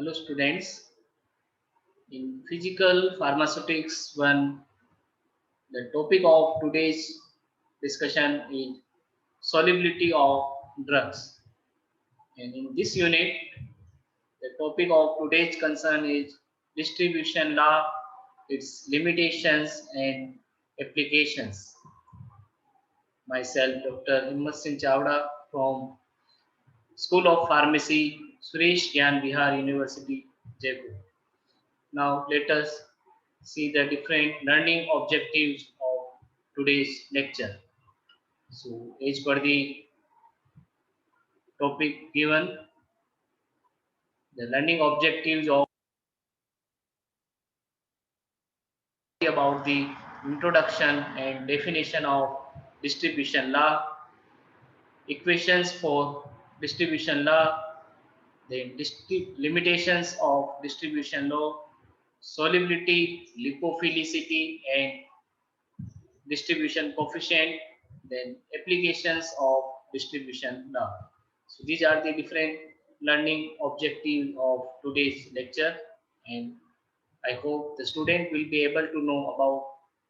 Hello students, in physical pharmaceutics 1, the topic of today's discussion is solubility of drugs. And in this unit, the topic of today's concern is distribution law, its limitations and applications. Myself, Dr. Himmat Singh Chawda from School of Pharmacy, Suresh Gyan Bihar University, Jaipur. Now let us see the different learning objectives of today's lecture. So as per the topic given, the learning objectives of about the introduction and definition of distribution law, equations for distribution law, the limitations of distribution law, solubility, lipophilicity, and distribution coefficient, then applications of distribution law. So these are the different learning objectives of today's lecture, and I hope the student will be able to know about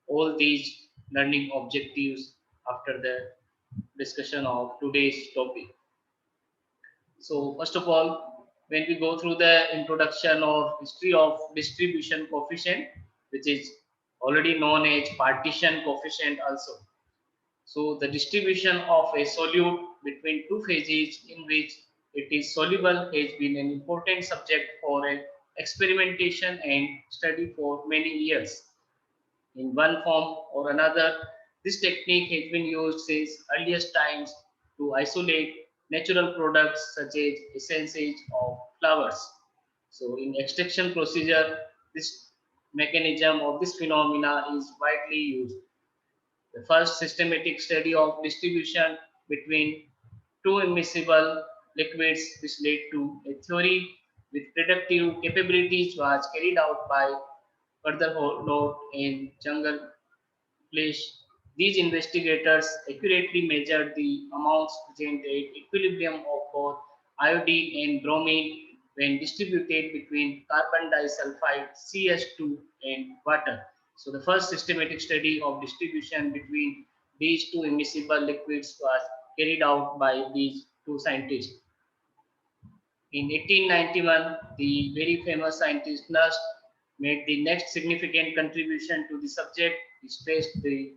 all these learning objectives after the discussion of today's topic. So first of all, when we go through the introduction or history of distribution coefficient, which is already known as partition coefficient also. So the distribution of a solute between two phases in which it is soluble has been an important subject for experimentation and study for many years. In one form or another, this technique has been used since earliest times to isolate natural products such as essences of flowers. So in extraction procedure, this mechanism of this phenomena is widely used. The first systematic study of distribution between two immiscible liquids which led to a theory with predictive capabilities was carried out by Furthermore, in jungle flesh, these investigators accurately measured the amounts present at equilibrium of both iodine and bromine when distributed between carbon disulfide CS2 and water. So the first systematic study of distribution between these two immiscible liquids was carried out by these two scientists. In 1891, the very famous scientist Nast made the next significant contribution to the subject. He stressed the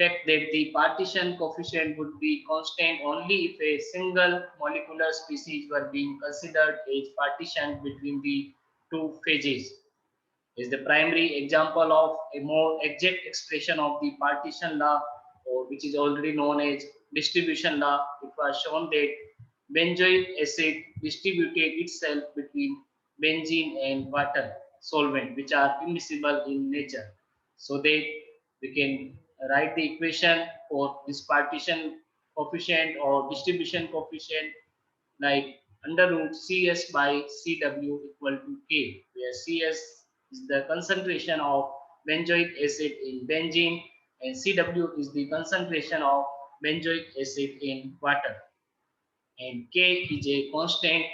fact that the partition coefficient would be constant only if a single molecular species were being considered as partitioned between the two phases. Is the primary example of a more exact expression of the partition law, or which is already known as distribution law. It was shown that benzoic acid distributed itself between benzene and water solvent, which are immiscible in nature. So that we can write the equation for this partition coefficient or distribution coefficient like under root Cs by Cw equal to K, where Cs is the concentration of benzoic acid in benzene and Cw is the concentration of benzoic acid in water. And K is a constant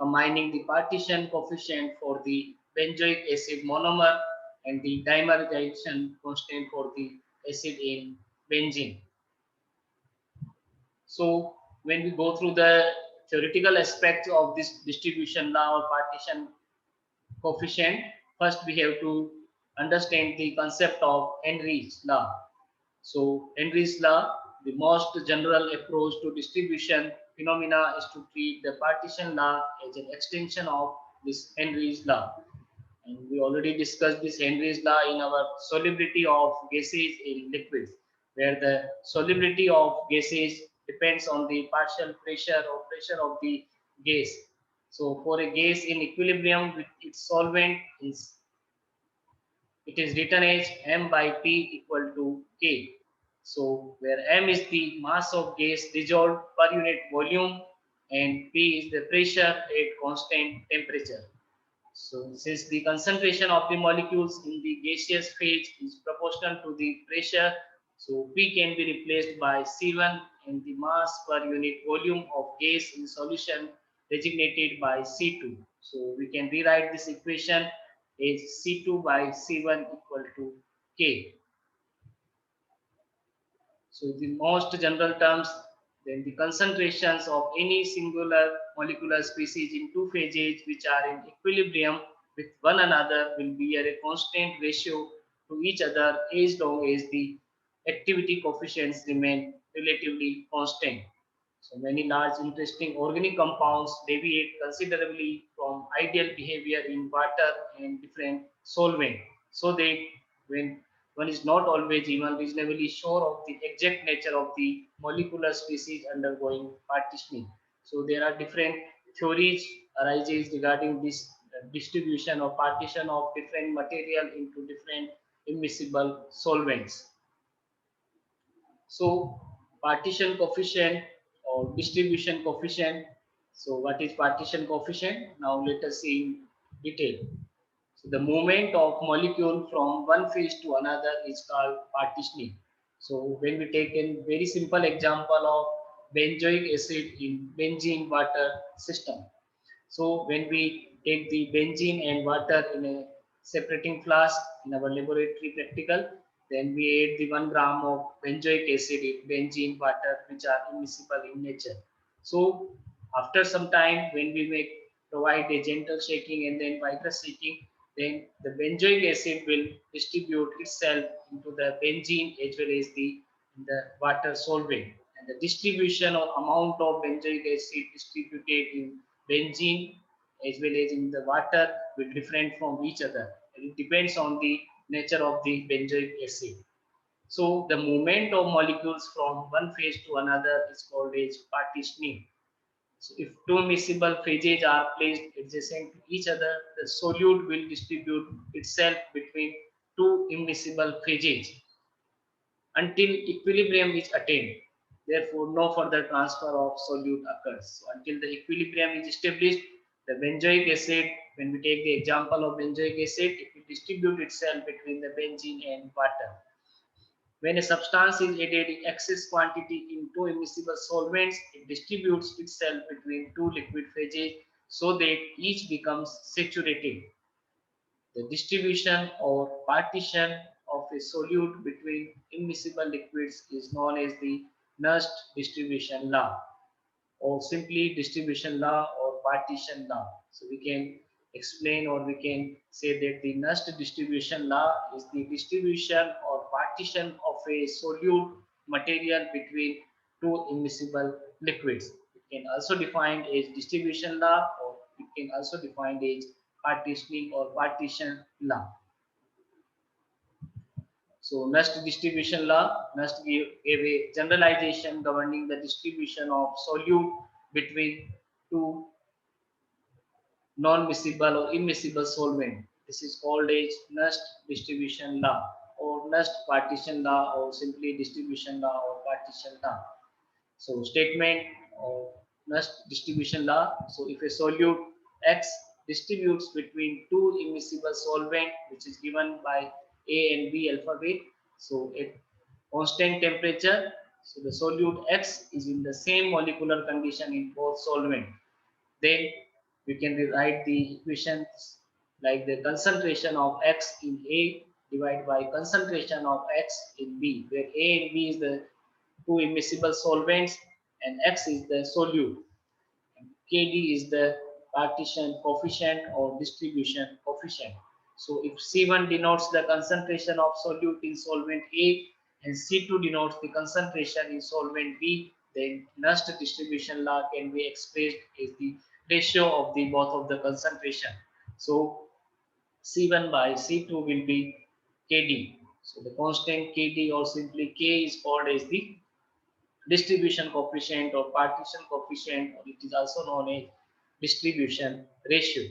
combining the partition coefficient for the benzoic acid monomer and the dimerization constant for the acid in benzene. So when we go through the theoretical aspects of this distribution law or partition coefficient, first we have to understand the concept of Henry's law. So Henry's law, the most general approach to distribution phenomena is to treat the partition law as an extension of this Henry's law. And we already discussed this Henry's law in our solubility of gases in liquids, where the solubility of gases depends on the partial pressure or pressure of the gas. So for a gas in equilibrium with its solvent, it is written as m by p equal to k. So where m is the mass of gas dissolved per unit volume and p is the pressure at constant temperature. So since the concentration of the molecules in the gaseous phase is proportional to the pressure, so P can be replaced by C1 and the mass per unit volume of gas in solution designated by C2. So we can rewrite this equation as C2 by C1 equal to K. So the most general terms, then the concentrations of any singular molecular species in two phases which are in equilibrium with one another will be at a constant ratio to each other as long as the activity coefficients remain relatively constant. So many large interesting organic compounds deviate considerably from ideal behavior in water and different solvent, so that when one is not always even reasonably sure of the exact nature of the molecular species undergoing partitioning. So there are different theories arises regarding this distribution or partition of different material into different immiscible solvents. So partition coefficient or distribution coefficient. So what is partition coefficient? Now let us see in detail. So the movement of molecule from one phase to another is called partitioning. So when we take a very simple example of benzoic acid in benzene water system. So when we take the benzene and water in a separating flask in our laboratory practical, then we add the 1 gram of benzoic acid in benzene water which are immiscible in nature. So after some time when we make provide a gentle shaking and then vigorous shaking, then the benzoic acid will distribute itself into the benzene as well as the water solvent. And the distribution or amount of benzoic acid distributed in benzene as well as in the water will different from each other. And it depends on the nature of the benzoic acid. So the movement of molecules from one phase to another is called as partitioning. So if two miscible phases are placed adjacent to each other, the solute will distribute itself between two immiscible phases until equilibrium is attained. Therefore, no further transfer of solute occurs. So until the equilibrium is established, the benzoic acid, when we take the example of benzoic acid, it will distribute itself between the benzene and water. When a substance is added in excess quantity in two immiscible solvents, it distributes itself between two liquid phases so that each becomes saturated. The distribution or partition of a solute between immiscible liquids is known as the Nernst distribution law, or simply distribution law or partition law. So we can explain or we can say that the Nernst distribution law is the distribution or partition of a solute material between two immiscible liquids. It can also define as distribution law or it can also define as partitioning or partition law. So Nernst distribution law, Nernst gave a generalization governing the distribution of solute between two non-miscible or immiscible solvent. This is called as Nernst distribution law or Nernst partition law or simply distribution law or partition law. So statement of Nernst distribution law. So if a solute X distributes between two immiscible solvent, which is given by A and B alphabet, so at constant temperature, so the solute X is in the same molecular condition in both solvent. Then we can rewrite the equations like the concentration of X in A divided by concentration of X in B, where A and B is the two immiscible solvents and X is the solute. And Kd is the partition coefficient or distribution coefficient. So if C1 denotes the concentration of solute in solvent A and C2 denotes the concentration in solvent B, then Nernst distribution law can be expressed as the ratio of the both of the concentration. So C1 by C2 will be Kd. So the constant Kd or simply K is called as the distribution coefficient or partition coefficient, or it is also known as distribution ratio.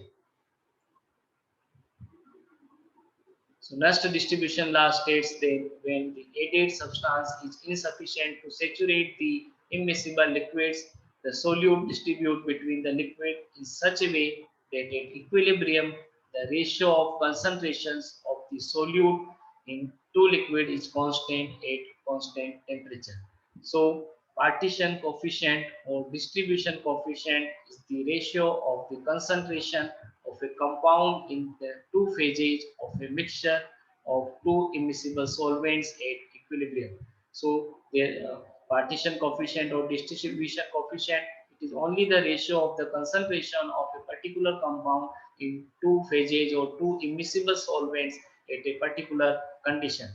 So Nernst distribution law states that when the added substance is insufficient to saturate the immiscible liquids, the solute distribute between the liquid in such a way that at equilibrium, the ratio of concentrations of the solute in two liquid is constant at constant temperature. So Partition coefficient or distribution coefficient is the ratio of the concentration of a compound in the two phases of a mixture of two immiscible solvents at equilibrium. So the partition coefficient or distribution coefficient, it is only the ratio of the concentration of a particular compound in two phases or two immiscible solvents at a particular condition.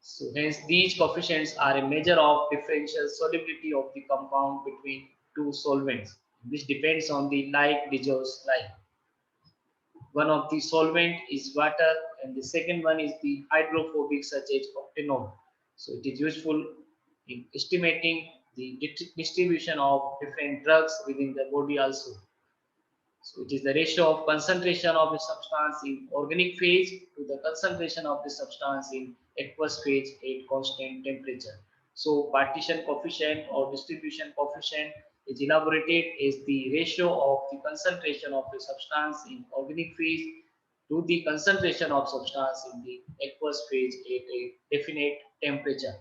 So hence these coefficients are a measure of differential solubility of the compound between two solvents, which depends on the Light-Dijo's line. One of the solvent is water and the second one is the hydrophobic such as octanol. So it is useful in estimating the distribution of different drugs within the body also. So it is the ratio of concentration of a substance in organic phase to the concentration of the substance in aqueous phase at constant temperature. So partition coefficient or distribution coefficient is elaborated as the ratio of the concentration of a substance in organic phase to the concentration of substance in the aqueous phase at a definite temperature.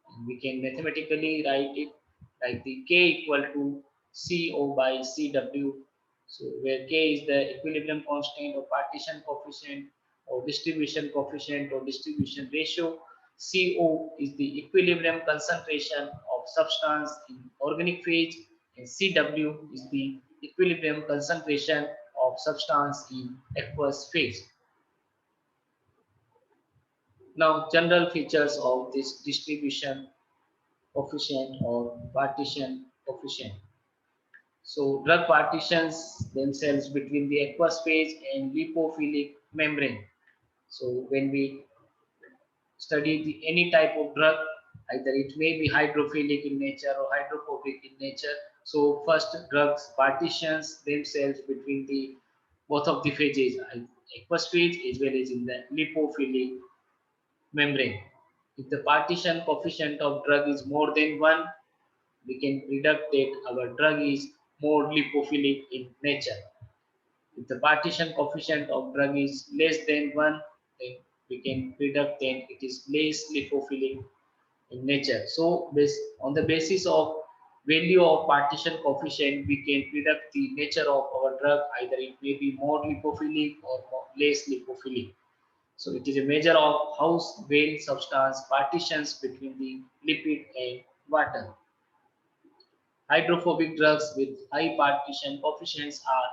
And we can mathematically write it like the K equal to CO by CW. So where K is the equilibrium constant or partition coefficient or distribution coefficient or distribution ratio. CO is the equilibrium concentration of substance in organic phase and CW is the equilibrium concentration of substance in aqueous phase. Now general features of this distribution coefficient or partition coefficient. So drug partitions themselves between the aqueous phase and lipophilic membrane. So when we study any type of drug, either it may be hydrophilic in nature or hydrophobic in nature. So first drugs partitions themselves between the both of the phases, aqueous phase as well as in the lipophilic membrane. If the partition coefficient of drug is more than 1, we can predict that our drug is more lipophilic in nature. If the partition coefficient of drug is less than 1, then we can predict that it is less lipophilic in nature. So on the basis of value of partition coefficient, we can predict the nature of our drug, either it may be more lipophilic or less lipophilic. So it is a measure of how well substance partitions between the lipid and water. Hydrophobic drugs with high partition coefficients are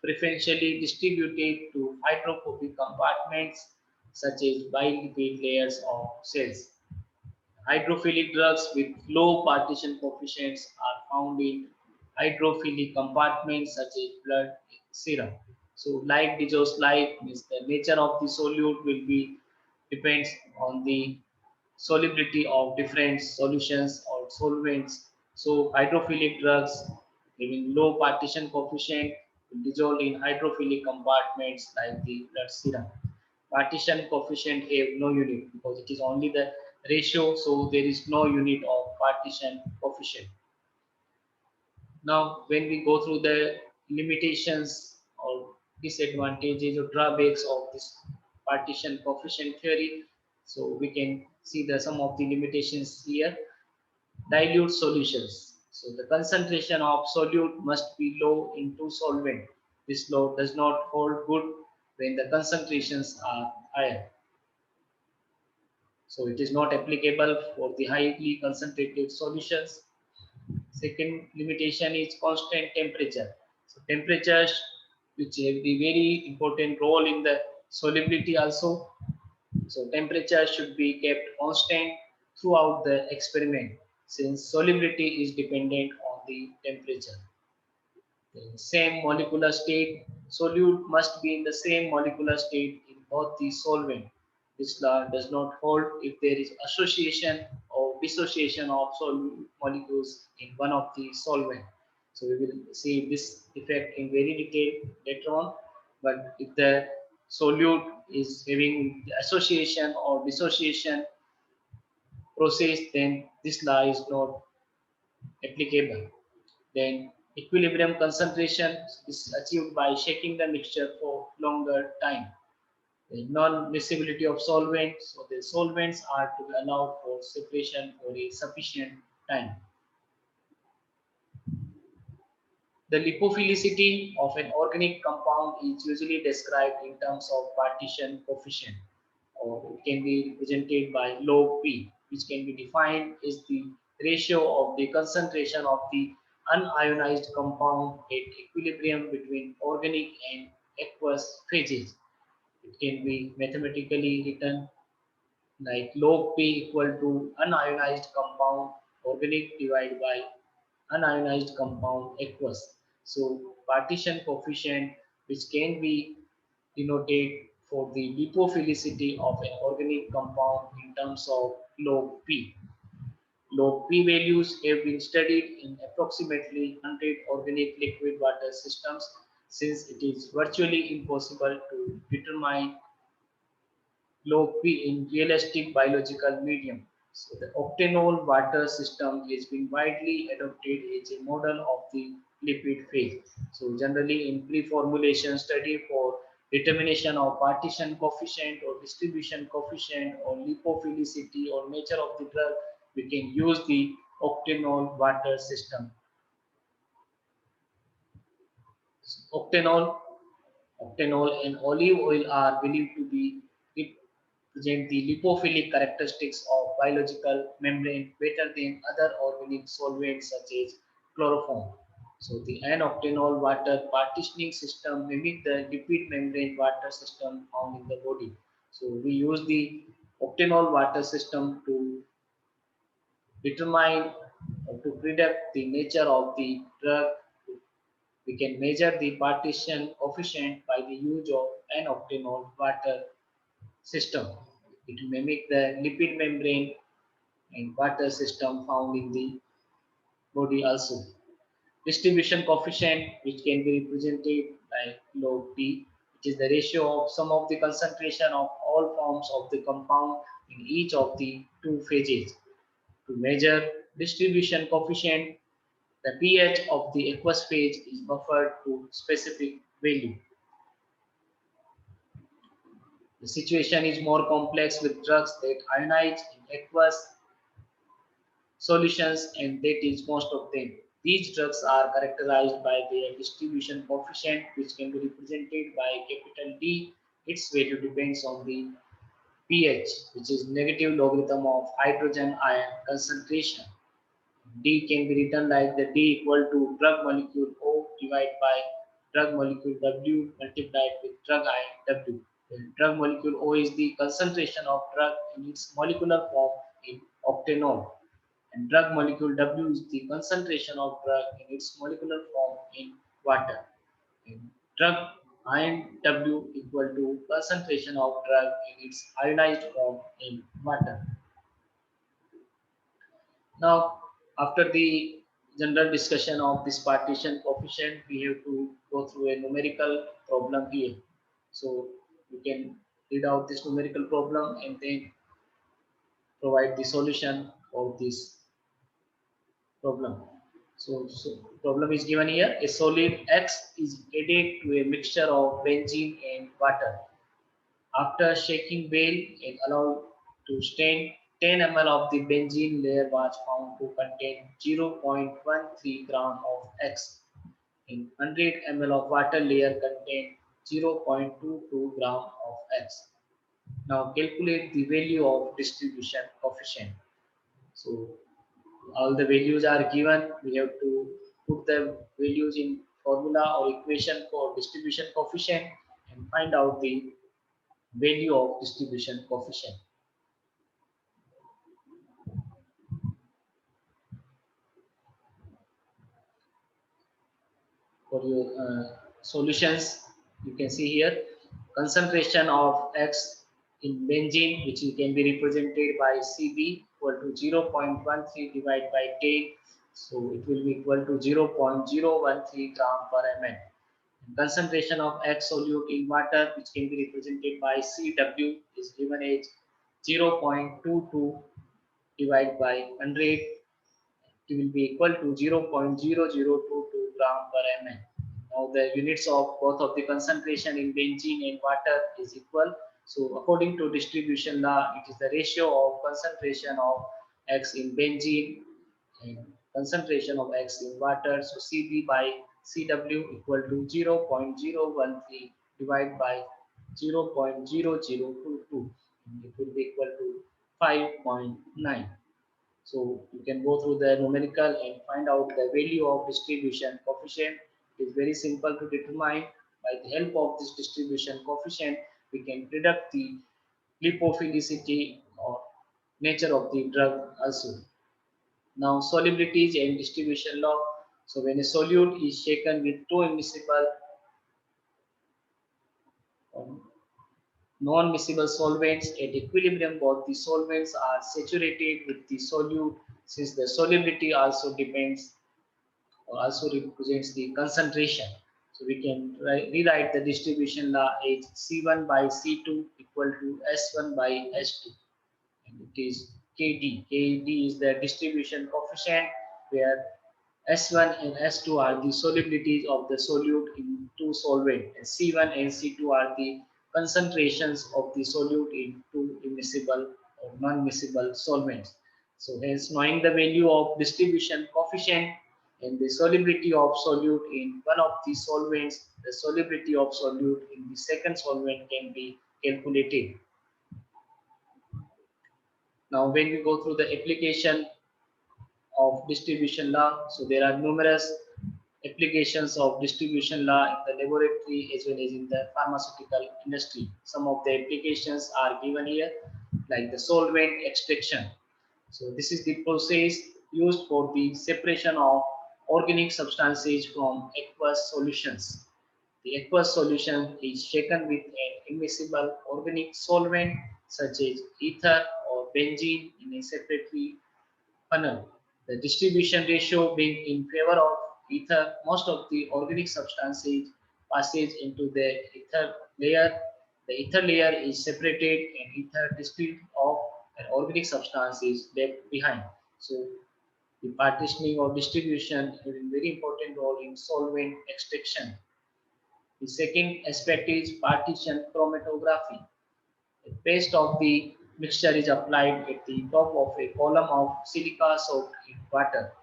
preferentially distributed to hydrophobic compartments such as bilipid layers of cells. Hydrophilic drugs with low partition coefficients are found in hydrophilic compartments such as blood serum. So Light-Dijo's light means the nature of the solute will be depends on the solubility of different solutions or solvents. So hydrophilic drugs having low partition coefficient will dissolve in hydrophilic compartments like the blood serum. Partition coefficient have no unit because it is only the ratio, so there is no unit of partition coefficient. Now when we go through the limitations or disadvantages or drawbacks of this partition coefficient theory, so we can see some of the limitations here. Dilute solutions. So the concentration of solute must be low in two solvent. This law does not hold good when the concentrations are higher. So it is not applicable for the highly concentrated solutions. Second limitation is constant temperature. So temperatures which have the very important role in the solubility also. So temperature should be kept constant throughout the experiment since solubility is dependent on the temperature. The same molecular state, solute must be in the same molecular state in both the solvent. This law does not hold if there is association or dissociation of solute molecules in one of the solvent. So we will see this effect in very detail later on. But if the solute is having the association or dissociation process, then this law is not applicable. Then equilibrium concentration is achieved by shaking the mixture for longer time. The non-miscibility of solvents. So the solvents are to be allowed for separation for a sufficient time. The lipophilicity of an organic compound is usually described in terms of partition coefficient, or it can be represented by log P, which can be defined as the ratio of the concentration of the unionized compound at equilibrium between organic and aqueous phases. It can be mathematically written like log P equal to unionized compound organic divided by unionized compound aqueous. So partition coefficient, which can be denoted for the lipophilicity of an organic compound in terms of log P. Log P values have been studied in approximately 100 organic liquid water systems, since it is virtually impossible to determine log P in realistic biological medium. So the octanol water system has been widely adopted as a model of the lipid phase. So generally in pre-formulation study for determination of partition coefficient or distribution coefficient or lipophilicity or nature of the drug, we can use the octanol water system. Octanol, octanol and olive oil are believed to be present the lipophilic characteristics of biological membrane better than other organic solvents such as chloroform. So the N-octanol water partitioning system mimic the lipid membrane water system found in the body. So we use the octanol water system to determine or to predict the nature of the drug. We can measure the partition coefficient by the use of N-octanol water system. It mimic the lipid membrane and water system found in the body also. Distribution coefficient, which can be represented by log P, which is the ratio of sum of the concentration of all forms of the compound in each of the two phases. To measure distribution coefficient, the pH of the aqueous phase is buffered to specific value. The situation is more complex with drugs that ionize in aqueous solutions, and that is most of them. These drugs are characterized by their distribution coefficient, which can be represented by capital D. Its value depends on the pH, which is negative logarithm of hydrogen ion concentration. D can be written like the D equal to drug molecule O divided by drug molecule W multiplied with drug ion W. The drug molecule O is the concentration of drug in its molecular form in octanol, and drug molecule W is the concentration of drug in its molecular form in water. And drug ion W equal to concentration of drug in its ionized form in water. Now, after the general discussion of this partition coefficient, we have to go through a numerical problem here. So we can read out this numerical problem and then provide the solution of this problem. So problem is given here. A solid X is added to a mixture of benzene and water. After shaking well and allowed to stain, 10 ml of the benzene layer was found to contain 0.13 gram of X. In 100 ml of water layer contained 0.22 gram of X. Now calculate the value of distribution coefficient. So all the values are given. We have to put the values in formula or equation for distribution coefficient and find out the value of distribution coefficient. For your solutions, you can see here concentration of X in benzene, which can be represented by Cb equal to 0.13 divided by 10. So it will be equal to 0.013 gram per ml. Concentration of X solute in water, which can be represented by Cw, is given as 0.22 divided by 100. It will be equal to 0.0022 gram per ml. Now the units of both of the concentration in benzene and water is equal. So according to distribution law, it is the ratio of concentration of X in benzene and concentration of X in water. So Cb by Cw equal to 0.013 divided by 0.0022. It will be equal to 5.9. So you can go through the numerical and find out the value of distribution coefficient. It is very simple to determine. By the help of this distribution coefficient, we can predict the lipophilicity or nature of the drug also. Now solubilities and distribution law. So when a solute is shaken with two immiscible um, non-miscible solvents at equilibrium, both the solvents are saturated with the solute, since the solubility also depends or also represents the concentration. So we can rewrite the distribution law as C1 by C2 equal to S1 by S2, and it is Kd. Kd is the distribution coefficient, where S1 and S2 are the solubilities of the solute in two solvent, and C1 and C2 are the concentrations of the solute in two immiscible or non-miscible solvents. So hence, knowing the value of distribution coefficient and the solubility of solute in one of the solvents, the solubility of solute in the second solvent can be calculated. Now when we go through the application of distribution law, so there are numerous applications of distribution law in the laboratory as well as in the pharmaceutical industry. Some of the applications are given here, like the solvent extraction. So this is the process used for the separation of organic substances from aqueous solutions. The aqueous solution is shaken with an immiscible organic solvent such as ether or benzene in a separatory funnel. The distribution ratio being in favor of ether, most of the organic substances passes into the ether layer. The ether layer is separated and ether distilled off, and organic substance is left behind. So the partitioning or distribution is a very important role in solvent extraction. The second aspect is partition chromatography. A paste of the mixture is applied at the top of a column of silica soaked in water.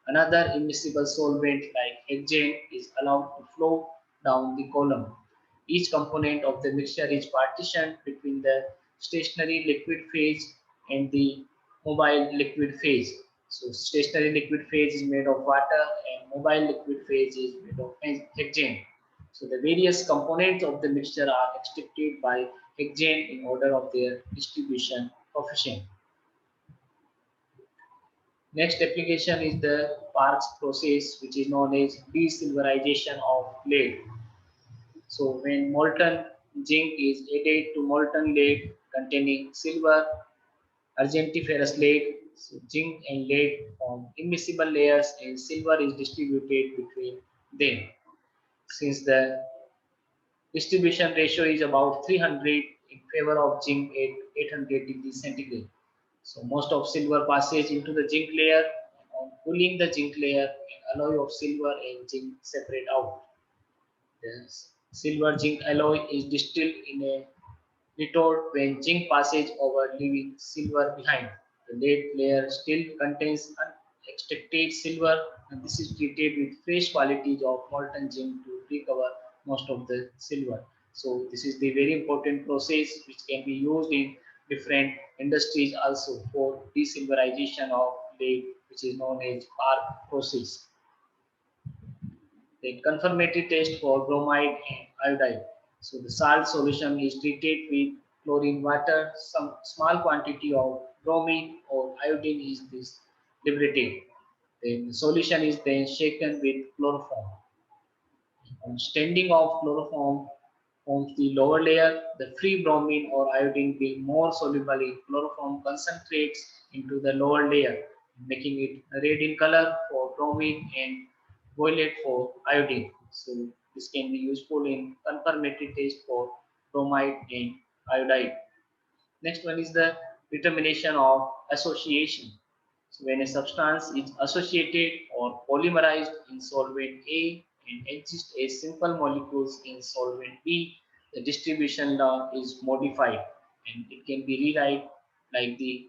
Another immiscible solvent like hexane is allowed to flow down the column. Each component of the mixture is partitioned between the stationary liquid phase and the mobile liquid phase. So stationary liquid phase is made of water and mobile liquid phase is made of hexane. So the various components of the mixture are extracted by hexane in order of their distribution coefficient. Next application is the Parkes process, which is known as desilverization of lead. So when molten zinc is added to molten lead containing silver, argentiferous lead, so zinc and lead form immiscible layers and silver is distributed between them. Since the distribution ratio is about 300 in favor of zinc at 800 degrees centigrade. So most of silver passes into the zinc layer. On cooling the zinc layer, an alloy of silver and zinc separate out. The silver zinc alloy is distilled in a retort when zinc passes over, leaving silver behind. The lead layer still contains unextracted silver, and this is treated with fresh qualities of molten zinc to recover most of the silver. So this is the very important process which can be used in different industries also for desilverization of lead, which is known as Parkes process. The confirmatory test for bromide and iodide. So the salt solution is treated with chlorine water. Some small quantity of bromine or iodine is this liberated. Then the solution is then shaken with chloroform. On standing of chloroform forms the lower layer. The free bromine or iodine being more soluble in chloroform concentrates into the lower layer, making it red in color for bromine and violet for iodine. So this can be useful in confirmatory test for bromide and iodide. Next one is the determination of association. So when a substance is associated or polymerized in solvent A and exists as simple molecules in solvent B, the distribution law is modified and it can be rewrite like the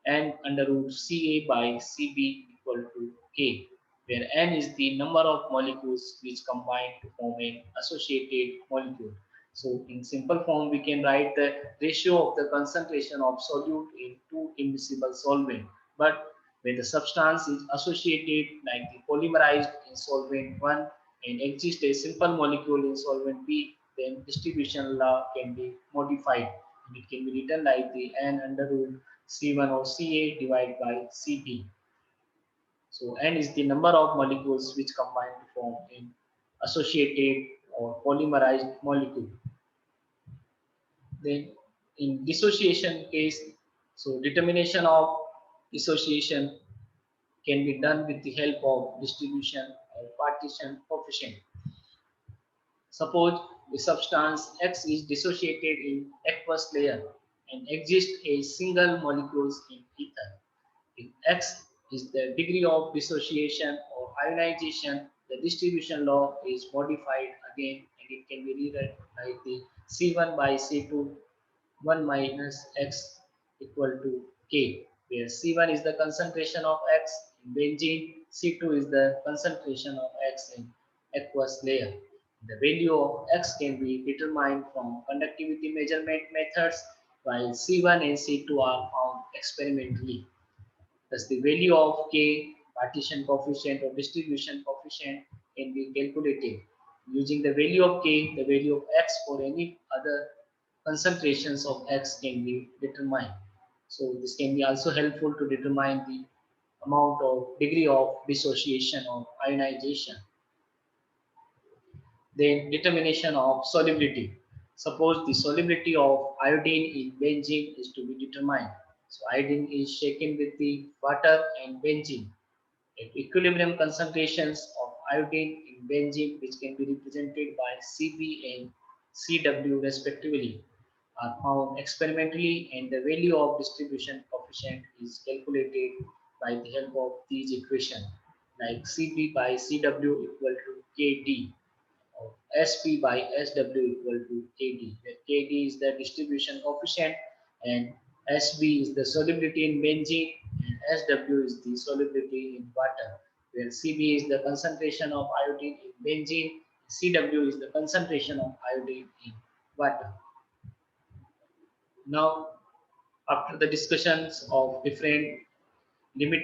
n under root Ca by Cb equal to K, where n is the number of molecules which combine to form an associated molecule. So in simple form, we can write the ratio of the concentration of solute in two immiscible solvent. But when the substance is associated like the polymerized in solvent 1 and exists a simple molecule in solvent B, then distribution law can be modified. And it can be written like the n under root C1 or Ca divided by Cb. So n is the number of molecules which combine to form an associated or polymerized molecule. Then in dissociation case, so determination of dissociation can be done with the help of distribution or partition coefficient. Suppose the substance X is dissociated in aqueous layer and exists a single molecules in ether. If X is the degree of dissociation or ionization, the distribution law is modified again and it can be rewritten like the C1 by C2 1 minus X equal to K, where C1 is the concentration of X in benzene, C2 is the concentration of X in aqueous layer. The value of X can be determined from conductivity measurement methods, while C1 and C2 are found experimentally. Thus, the value of K, partition coefficient or distribution coefficient, can be calculated. Using the value of K, the value of X for any other concentrations of X can be determined. So, this can be also helpful to determine the amount of degree of dissociation or ionization. Then determination of solubility. Suppose the solubility of iodine in benzene is to be determined. So iodine is shaken with the water and benzene. At equilibrium concentrations of iodine in benzene, which can be represented by Cb and Cw respectively, are found experimentally, and the value of distribution coefficient is calculated by the help of these equations, like Cb by Cw equal to Kd of Sp by Sw equal to Kd, where Kd is the distribution coefficient and Sb is the solubility in benzene and Sw is the solubility in water, where Cb is the concentration of iodine in benzene, Cw is the concentration of iodine in water. Now, after the discussions of different limit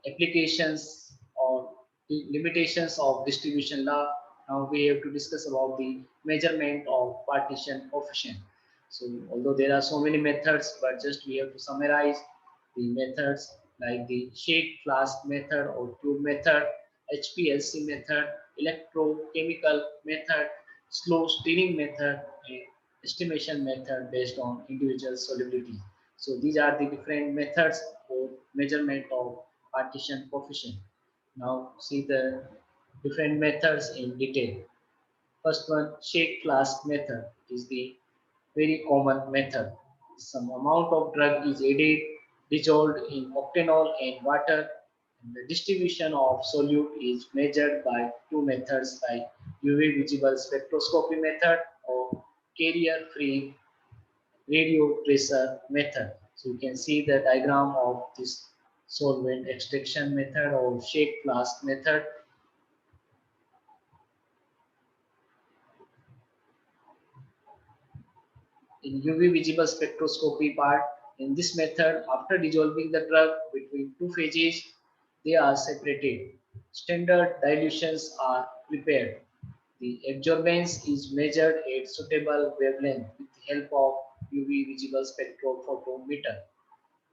applications or the limitations of distribution law, now we have to discuss about the measurement of partition coefficient. So although there are so many methods, but just we have to summarize the methods like the shake flask method or tube method, HPLC method, electrochemical method, slow stirring method, and estimation method based on individual solubility. So these are the different methods for measurement of partition coefficient. Now see the different methods in detail. First one, shake flask method is the very common method. Some amount of drug is added, dissolved in octanol and water. And the distribution of solute is measured by two methods like UV visible spectroscopy method or carrier-free radio tracer method. So you can see the diagram of this solvent extraction method or shake flask method. In UV visible spectroscopy part, in this method, after dissolving the drug between two phases, they are separated. Standard dilutions are prepared. The absorbance is measured at suitable wavelength with the help of UV visible spectrophotometer.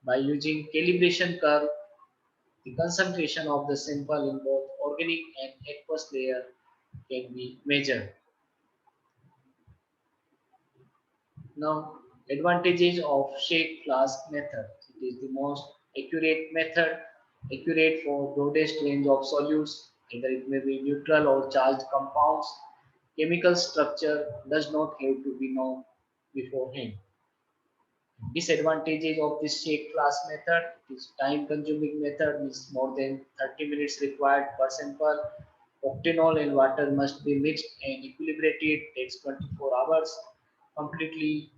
By using calibration curve, the concentration of the sample in both organic and aqueous layer can be measured. Now, advantages of shake flask method. It is the most accurate method, accurate for broadest range of solutes, either it may be neutral or charged compounds. Chemical structure does not have to be known beforehand. Disadvantages of this shake flask method is time consuming method, means more than 30 minutes required per sample. Octanol and water must be mixed and equilibrated, takes 24 hours. Completely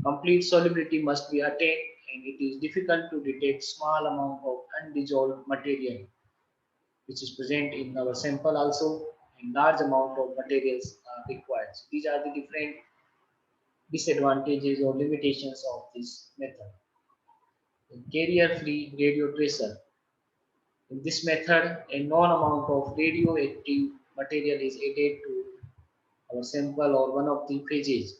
Complete solubility must be attained, and it is difficult to detect small amount of undissolved material which is present in our sample also, and large amount of materials are required. So these are the different disadvantages or limitations of this method. Carrier-free radio tracer. In this method, a known amount of radioactive material is added to our sample or one of the phases.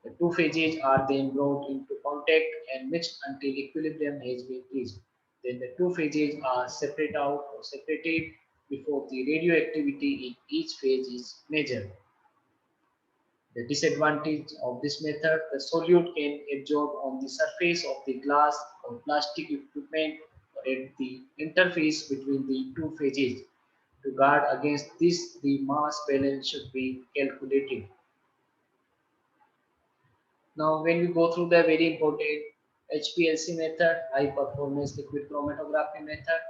The two phases are then brought into contact and mixed until equilibrium has been reached. Then the two phases are separated before the radioactivity in each phase is measured. The disadvantage of this method, the solute can absorb on the surface of the glass or plastic equipment or at the interface between the two phases. To guard against this, the mass balance should be calculated. Now, when we go through the very important HPLC method, high performance liquid chromatography method,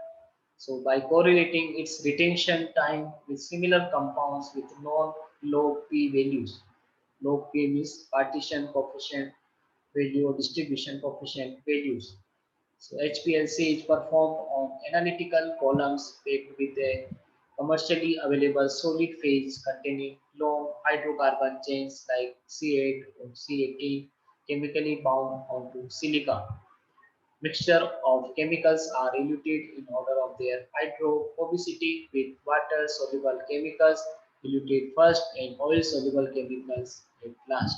so by correlating its retention time with similar compounds with known log P values, log P means partition coefficient value or distribution coefficient values. So HPLC is performed on analytical columns packed with a commercially available solid phase containing long hydrocarbon chains like C8 or C18 chemically bound onto silica. Mixture of chemicals are eluted in order of their hydrophobicity with water soluble chemicals eluted first and oil soluble chemicals at last.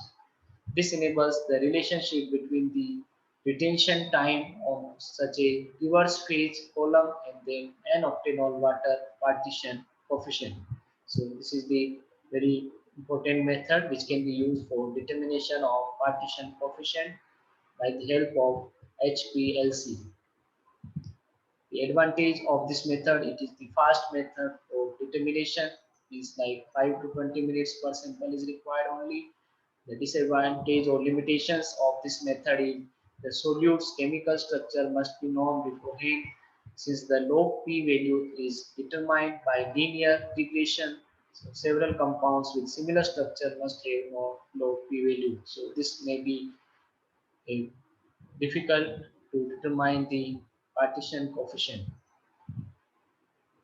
This enables the relationship between the retention time of such a reverse phase column and then an octanol water partition coefficient. So this is the very important method which can be used for determination of partition coefficient by the help of HPLC. The advantage of this method, it is the fast method of determination, is like 5 to 20 minutes per sample is required only. The disadvantage or limitations of this method is the solute's chemical structure must be known beforehand since the log P value is determined by linear regression. So several compounds with similar structure must have no log P value. So this may be a difficult to determine the partition coefficient.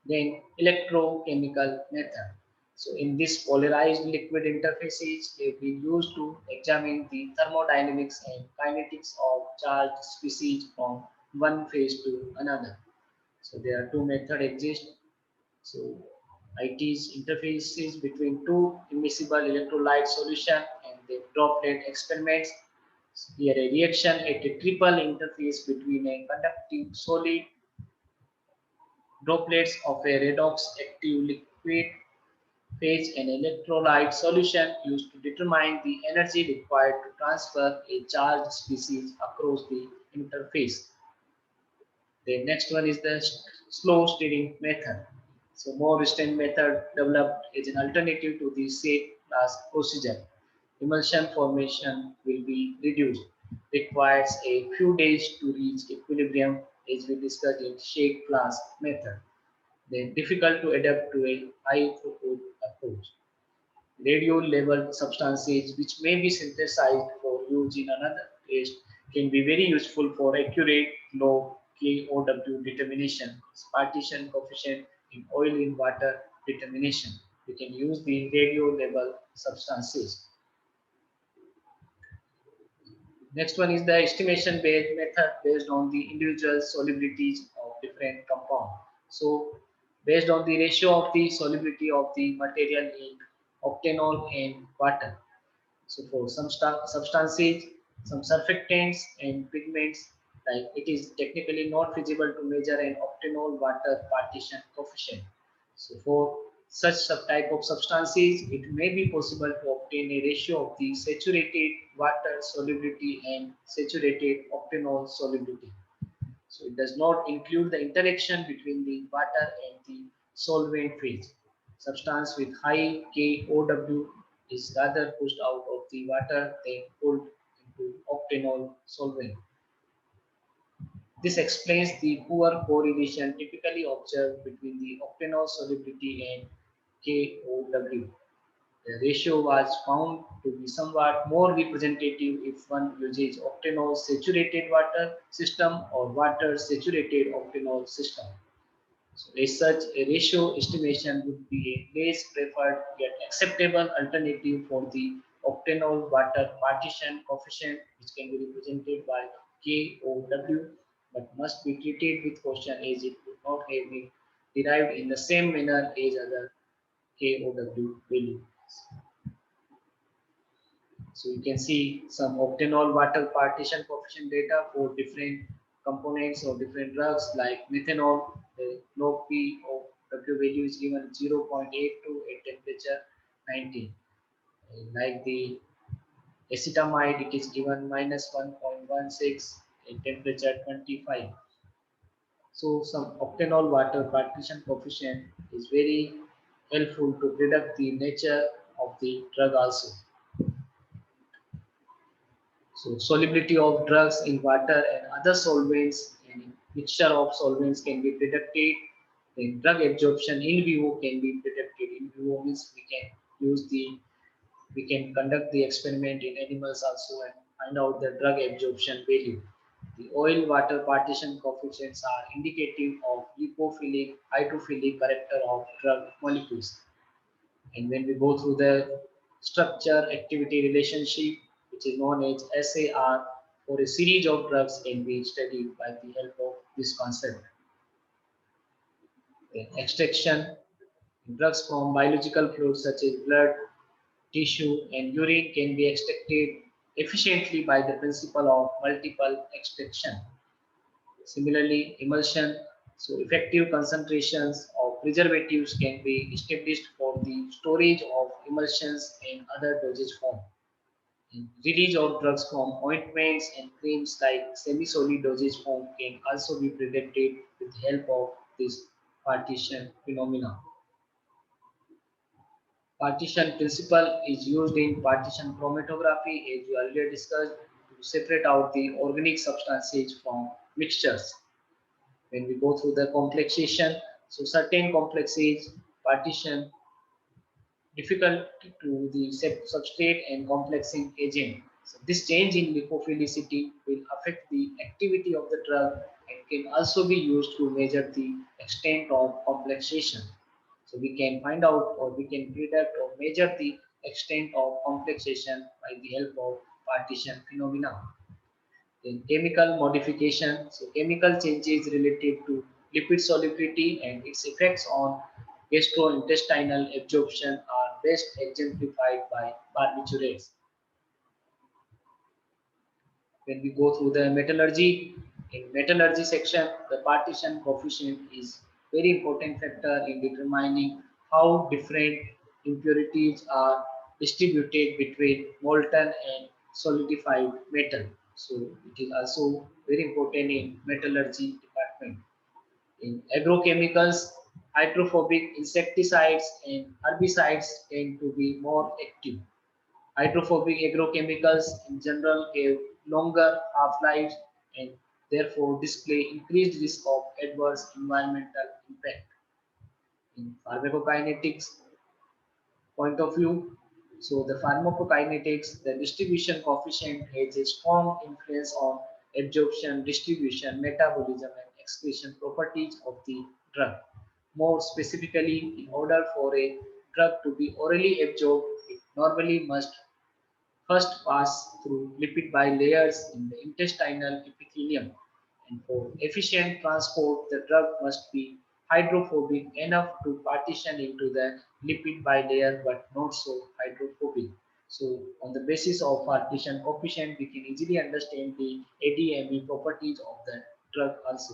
Then electrochemical method. So in this polarized liquid interfaces have been used to examine the thermodynamics and kinetics of charged species from one phase to another. So there are two methods exist. So it is interfaces between two immiscible electrolyte solution and the droplet experiments. Here a reaction at a triple interface between a conducting solid droplets of a redox active liquid phase and electrolyte solution used to determine the energy required to transfer a charged species across the interface. The next one is the slow stirring method. So more recent method developed as an alternative to the shake flask procedure. Emulsion formation will be reduced. Requires a few days to reach equilibrium as we discussed in shake flask method. Then difficult to adapt to a high throughput approach. Radio level substances which may be synthesized for use in another test can be very useful for accurate low KOW determination, partition coefficient in oil in water determination. We can use the radio level substances. Next one is the estimation based method based on the individual solubilities of different compound. So based on the ratio of the solubility of the material in octanol and water. So for some substances, some surfactants and pigments, like it is technically not feasible to measure an octanol water partition coefficient. So for such type of substances, it may be possible to obtain a ratio of the saturated water solubility and saturated octanol solubility. So it does not include the interaction between the water and the solvent phase. Substance with high KOW is rather pushed out of the water than pulled into octanol solvent. This explains the poor correlation typically observed between the octanol solubility and KOW. The ratio was found to be somewhat more representative if one uses octanol saturated water system or water saturated octanol system. So as such, a ratio estimation would be a less preferred yet acceptable alternative for the octanol water partition coefficient, which can be represented by KOW, but must be treated with caution as it would not have been derived in the same manner as other KOW values. So you can see some octanol water partition coefficient data for different components or different drugs like methanol. The log P of W value is given 0.82 at temperature 90. Like the acetamide, it is given minus 1.16 at temperature 25. So some octanol water partition coefficient is very helpful to predict the nature of the drug also. So solubility of drugs in water and other solvents and mixture of solvents can be predicted. Then drug absorption in vivo can be predicted. In vivo means we can conduct the experiment in animals also and find out the drug absorption value. The oil water partition coefficients are indicative of lipophilic, hydrophilic character of drug molecules. And when we go through the structure activity relationship, which is known as SAR, for a series of drugs can be studied by the help of this concept. Then extraction, drugs from biological fluids such as blood, tissue, and urine can be extracted efficiently by the principle of multiple extraction. Similarly, emulsion, so effective concentrations of preservatives can be established for the storage of emulsions and other dosage form. Release of drugs from ointments and creams like semi-solid dosage form can also be predicted with the help of this partition phenomena. Partition principle is used in partition chromatography as we earlier discussed to separate out the organic substances from mixtures. When we go through the complexation, so certain complexes partition difficult to the substrate and complexing agent. So this change in lipophilicity will affect the activity of the drug and can also be used to measure the extent of complexation. So we can find out or we can predict or measure the extent of complexation by the help of partition phenomena. Then chemical modification. So chemical changes related to lipid solubility and its effects on gastrointestinal absorption are best exemplified by barbiturates. When we go through the metallurgy, in metallurgy section, the partition coefficient is very important factor in determining how different impurities are distributed between molten and solidified metal. So it is also very important in metallurgy department. In agrochemicals, hydrophobic insecticides and herbicides tend to be more active. Hydrophobic agrochemicals in general have longer half-lives and therefore display increased risk of adverse environmental impact. In pharmacokinetics point of view, so the pharmacokinetics, the distribution coefficient has a strong influence on absorption, distribution, metabolism, and excretion properties of the drug. More specifically, in order for a drug to be orally absorbed, it normally must first pass through lipid bilayers in the intestinal epithelium. And for efficient transport, the drug must be hydrophobic enough to partition into the lipid bilayer but not so hydrophobic. So on the basis of partition coefficient, we can easily understand the ADME properties of the drug also.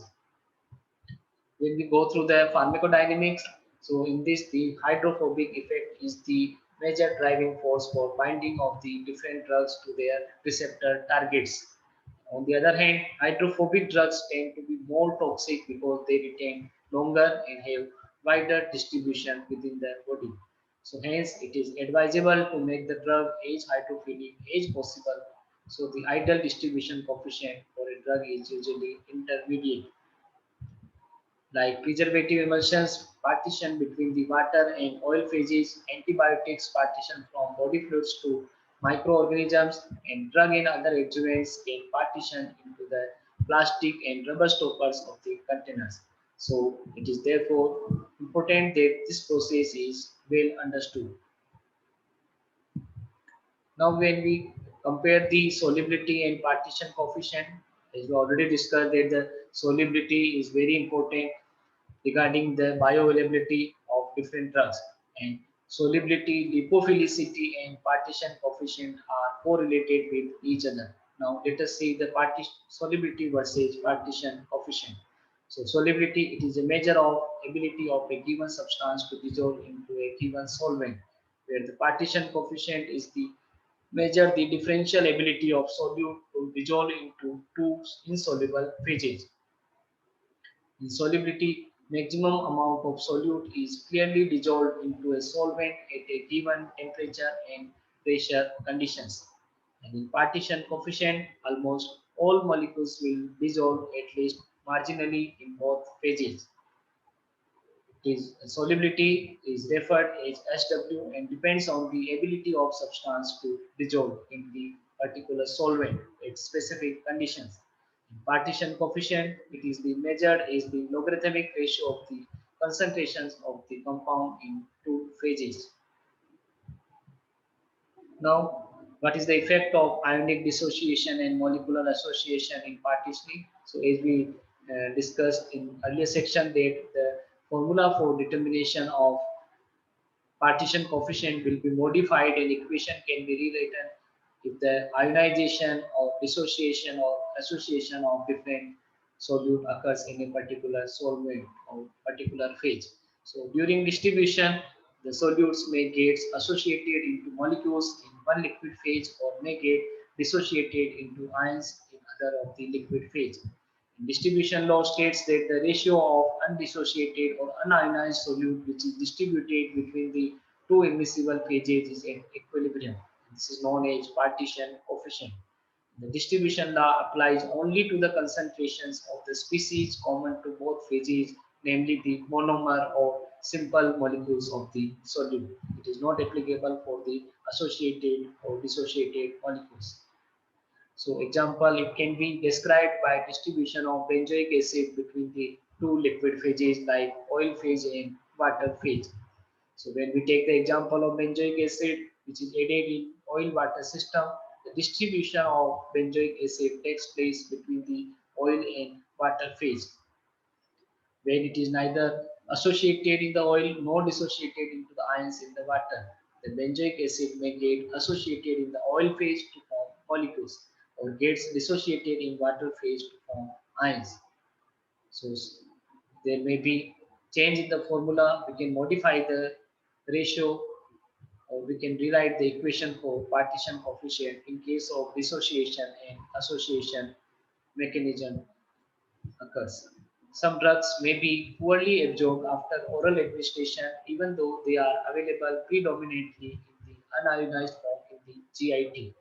When we go through the pharmacodynamics, so in this the hydrophobic effect is the major driving force for binding of the different drugs to their receptor targets. On the other hand, hydrophobic drugs tend to be more toxic because they retain longer and have wider distribution within the body. So hence it is advisable to make the drug as hydrophilic as possible. So the ideal distribution coefficient for a drug is usually intermediate. like preservative emulsions, partition between the water and oil phases, antibiotics, partition from body fluids to microorganisms, and drug and other adjuvants can partition into the plastic and rubber stoppers of the containers. So it is therefore important that this process is well understood. Now, when we compare the solubility and partition coefficient, as we already discussed that the solubility is very important regarding the bioavailability of different drugs, and solubility, lipophilicity and partition coefficient are correlated with each other. Now let us see the solubility versus partition coefficient. So solubility, it is a measure of ability of a given substance to dissolve into a given solvent, where the partition coefficient is the measure the differential ability of solute to dissolve into two insoluble phases. In solubility, maximum amount of solute is clearly dissolved into a solvent at a given temperature and pressure conditions. And in partition coefficient, almost all molecules will dissolve at least marginally in both phases. Its solubility is referred as SW and depends on the ability of substance to dissolve in the particular solvent at specific conditions. In partition coefficient, it is the measured as the logarithmic ratio of the concentrations of the compound in two phases. Now, what is the effect of ionic dissociation and molecular association in partitioning? So, as we discussed in earlier section, that the formula for determination of partition coefficient will be modified and equation can be rewritten if the ionization or dissociation or association of different solute occurs in a particular solvent or particular phase. So during distribution, the solutes may get associated into molecules in one liquid phase or may get dissociated into ions in other of the liquid phase. Distribution law states that the ratio of undissociated or unionized solute which is distributed between the two immiscible phases is at equilibrium. This is known as partition coefficient. The distribution law applies only to the concentrations of the species common to both phases, namely the monomer or simple molecules of the solute. It is not applicable for the associated or dissociated molecules. So example, it can be described by distribution of benzoic acid between the two liquid phases like oil phase and water phase. So when we take the example of benzoic acid, which is added in oil water system, the distribution of benzoic acid takes place between the oil and water phase, where it is neither associated in the oil nor dissociated into the ions in the water. The benzoic acid may get associated in the oil phase to form molecules or gets dissociated in water phase to form ions. So there may be change in the formula. We can modify the ratio or we can rewrite the equation for partition coefficient in case of dissociation and association mechanism occurs. Some drugs may be poorly absorbed after oral administration even though they are available predominantly in the unionized form in the GIT.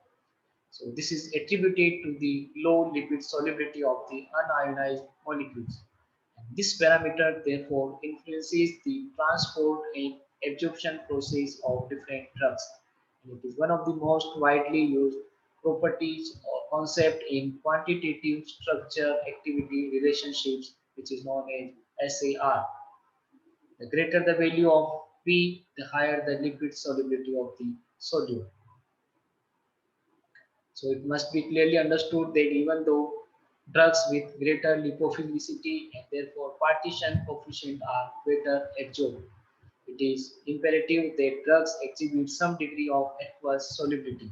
So this is attributed to the low lipid solubility of the unionized molecules. This parameter therefore influences the transport and absorption process of different drugs. And it is one of the most widely used properties or concept in quantitative structure activity relationships, which is known as SAR. The greater the value of P, the higher the lipid solubility of the solute. So it must be clearly understood that even though drugs with greater lipophilicity and therefore partition coefficient are better absorbed, it is imperative that drugs exhibit some degree of aqueous solubility.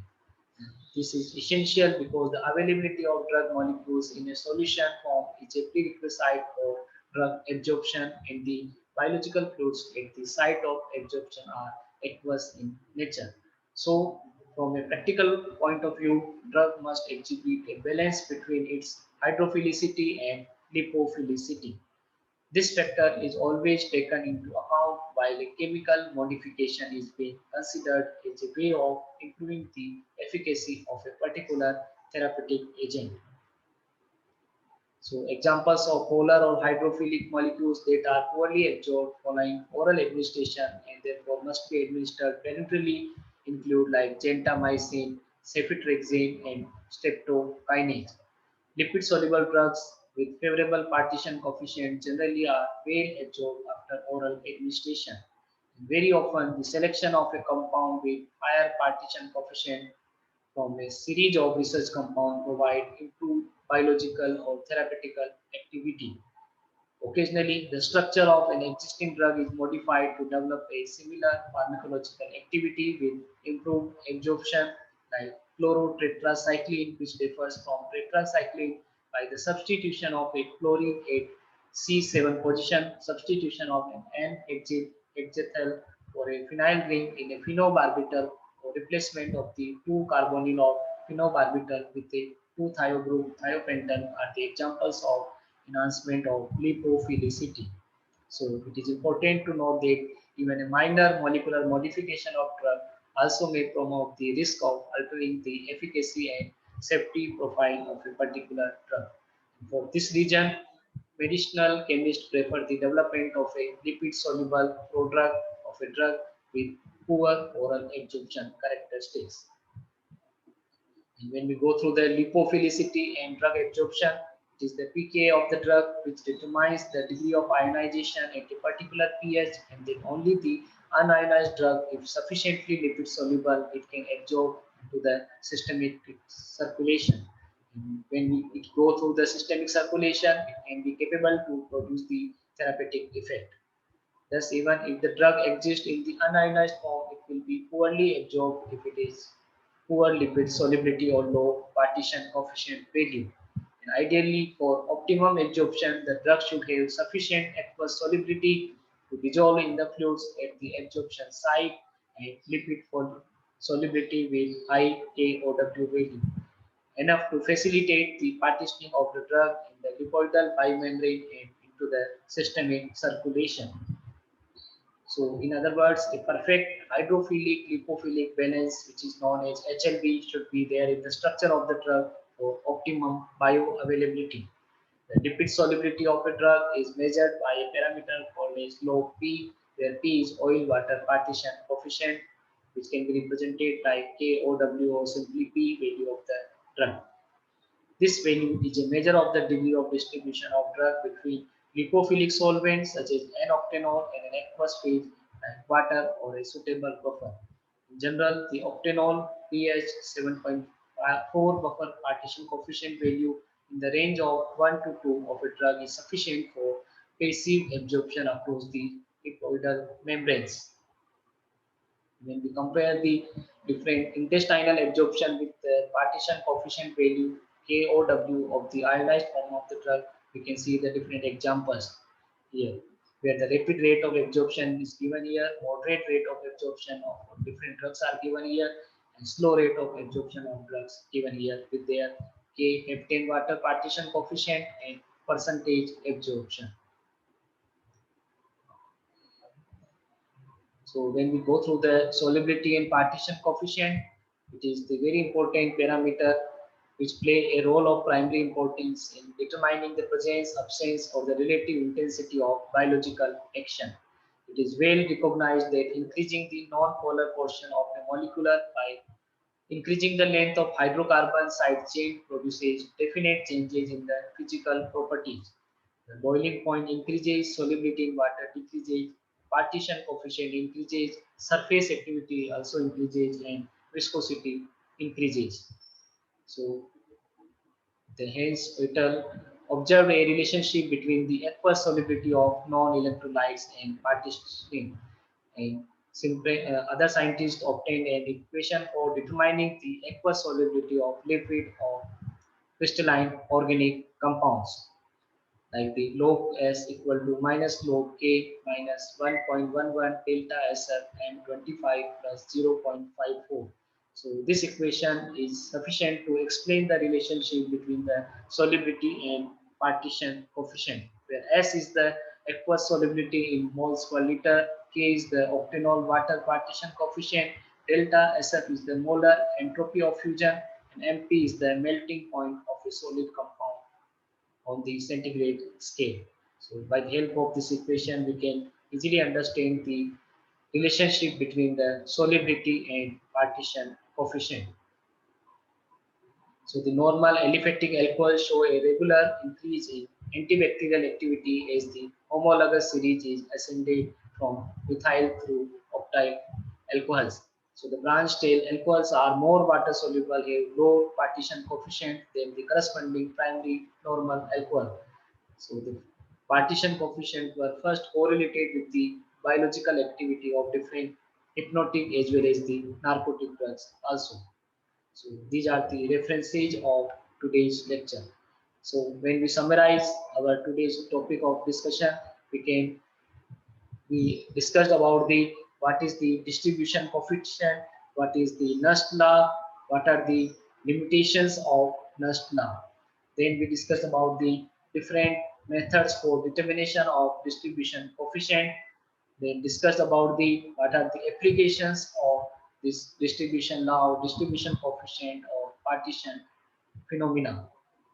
This is essential because the availability of drug molecules in a solution form is a prerequisite for drug absorption, and the biological fluids at the site of absorption are aqueous in nature. So, from a practical point of view, drug must exhibit a balance between its hydrophilicity and lipophilicity. This factor is always taken into account while a chemical modification is being considered as a way of improving the efficacy of a particular therapeutic agent. So examples of polar or hydrophilic molecules that are poorly absorbed following oral administration and therefore must be administered parenterally include like gentamicin, ceftriaxone, and streptokinase. Lipid-soluble drugs with favorable partition coefficient generally are well absorbed after oral administration. Very often, the selection of a compound with higher partition coefficient from a series of research compounds provide improved biological or therapeutical activity. Occasionally, the structure of an existing drug is modified to develop a similar pharmacological activity with improved absorption, like chlorotetracycline, which differs from tetracycline by the substitution of a chlorine at C7 position, substitution of an N-hexyl for a phenyl ring in a phenobarbital, or replacement of the 2-carbonyl of phenobarbital with a 2-thiogroup thiopental are the examples of enhancement of lipophilicity. So it is important to note that even a minor molecular modification of drug also may promote the risk of altering the efficacy and safety profile of a particular drug. For this reason, medicinal chemists prefer the development of a lipid-soluble prodrug of a drug with poor oral absorption characteristics. And when we go through the lipophilicity and drug absorption, it is the pK of the drug which determines the degree of ionization at a particular pH, and then only the unionized drug, if sufficiently lipid soluble, it can absorb into the systemic circulation. And when it go through the systemic circulation, it can be capable to produce the therapeutic effect. Thus, even if the drug exists in the unionized form, it will be poorly absorbed if it is poor lipid solubility or low partition coefficient value. And ideally, for optimum absorption, the drug should have sufficient aqueous solubility to dissolve in the fluids at the absorption site and lipid solubility with high KOW value, enough to facilitate the partitioning of the drug in the lipoidal bimembrane and into the systemic circulation. So, in other words, a perfect hydrophilic lipophilic balance, which is known as HLB, should be there in the structure of the drug for optimum bioavailability. The lipid solubility of a drug is measured by a parameter called as log P, where P is oil water partition coefficient, which can be represented by KOW or simply P value of the drug. This value is a measure of the degree of distribution of drug between lipophilic solvents such as N-octanol and an aqueous phase like water or a suitable buffer. In general, the octanol pH 7.4 buffer partition coefficient value in the range of 1 to 2 of a drug is sufficient for passive absorption across the lipoidal membranes. When we compare the different intestinal absorption with the partition coefficient value KOW of the ionized form of the drug, we can see the different examples here, where the rapid rate of absorption is given here, moderate rate of absorption of different drugs are given here, and slow rate of absorption of drugs given here with their K heptane water partition coefficient and percentage absorption. So when we go through the solubility and partition coefficient, it is the very important parameter which play a role of primary importance in determining the presence, absence, or the relative intensity of biological action. It is well recognized that increasing the non-polar portion of a molecular by increasing the length of hydrocarbon side chain produces definite changes in the physical properties. The boiling point increases, solubility in water decreases, partition coefficient increases, surface activity also increases, and viscosity increases. So, hence it observed a relationship between the aqueous solubility of non-electrolytes and partitioning. And other scientists obtained an equation for determining the aqueous solubility of liquid or crystalline organic compounds, like the log S equal to minus log K minus 1.11 delta SF and 25 plus 0.54. So this equation is sufficient to explain the relationship between the solubility and partition coefficient, where S is the aqueous solubility in moles per liter, K is the octanol water partition coefficient, delta SF is the molar entropy of fusion, and MP is the melting point of a solid compound. on the centigrade scale. So by the help of this equation, we can easily understand the relationship between the solubility and partition coefficient. So the normal aliphatic alcohols show a regular increase in antibacterial activity as the homologous series is ascended from methyl through octyl alcohols. So the branch tail alcohols are more water soluble, have low partition coefficient than the corresponding primary normal alcohol. So the partition coefficient were first correlated with the biological activity of different hypnotic as well as the narcotic drugs also. So these are the references of today's lecture. So when we summarize our today's topic of discussion, we discussed about the what is the distribution coefficient, what is the Nernst law, what are the limitations of Nernst law. Then we discussed about the different methods for determination of distribution coefficient. Then discussed about the what are the applications of this distribution law, distribution coefficient, or partition phenomena.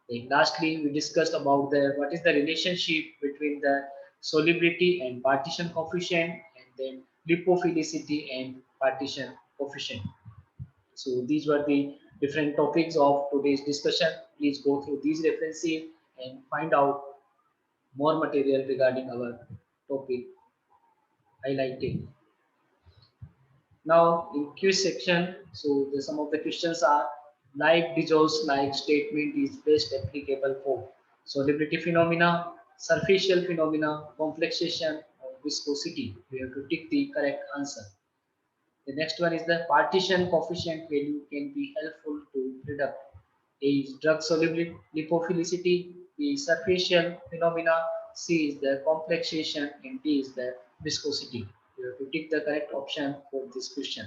Then lastly, we discussed about the what is the relationship between the solubility and partition coefficient, and then lipophilicity and partition coefficient. So these were the different topics of today's discussion. Please go through these references and find out more material regarding our topic highlighted. Now in quiz section, so some of the questions are like Dijo's like statement is best applicable for solubility phenomena, surfacial phenomena, complexation, or viscosity. We have to tick the correct answer. The next one is the partition coefficient value can be helpful to predict. A is drug solubility, lipophilicity, B is surfacial phenomena, C is the complexation, and D is the viscosity. You have to tick the correct option for this question.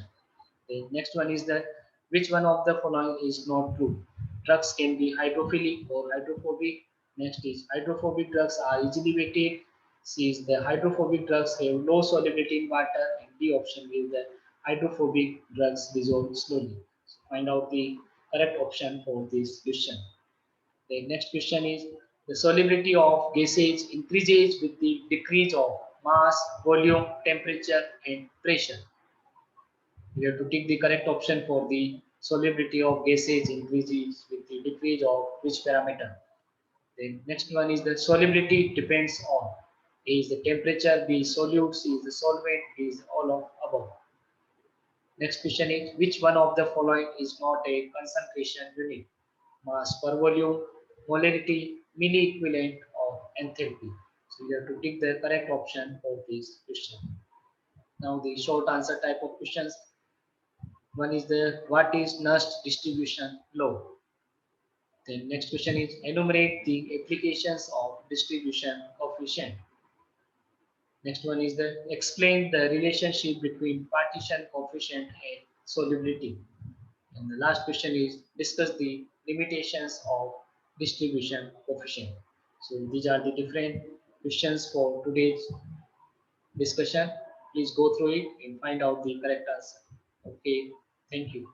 The next one is the which one of the following is not true? Drugs can be hydrophilic or hydrophobic. Next is hydrophobic drugs are easily weighted. C is the hydrophobic drugs have low solubility in water, and D option is the hydrophobic drugs dissolve slowly. So find out the correct option for this question. The next question is the solubility of gases increases with the decrease of mass, volume, temperature, and pressure. We have to tick the correct option for the solubility of gases increases with the decrease of which parameter. The next one is the solubility depends on A is the temperature, B is solute, C is the solvent, D is all of above. Next question is which one of the following is not a concentration unit? Mass per volume, molarity, milli-equivalent, or enthalpy. So you have to tick the correct option for this question. Now the short answer type of questions. One is the what is Nernst distribution law? Then next question is enumerate the applications of distribution coefficient. Next one is the explain the relationship between partition coefficient and solubility. And the last question is discuss the limitations of distribution coefficient. So these are the different questions for today's discussion. Please go through it and find out the correct answer. Okay, thank you.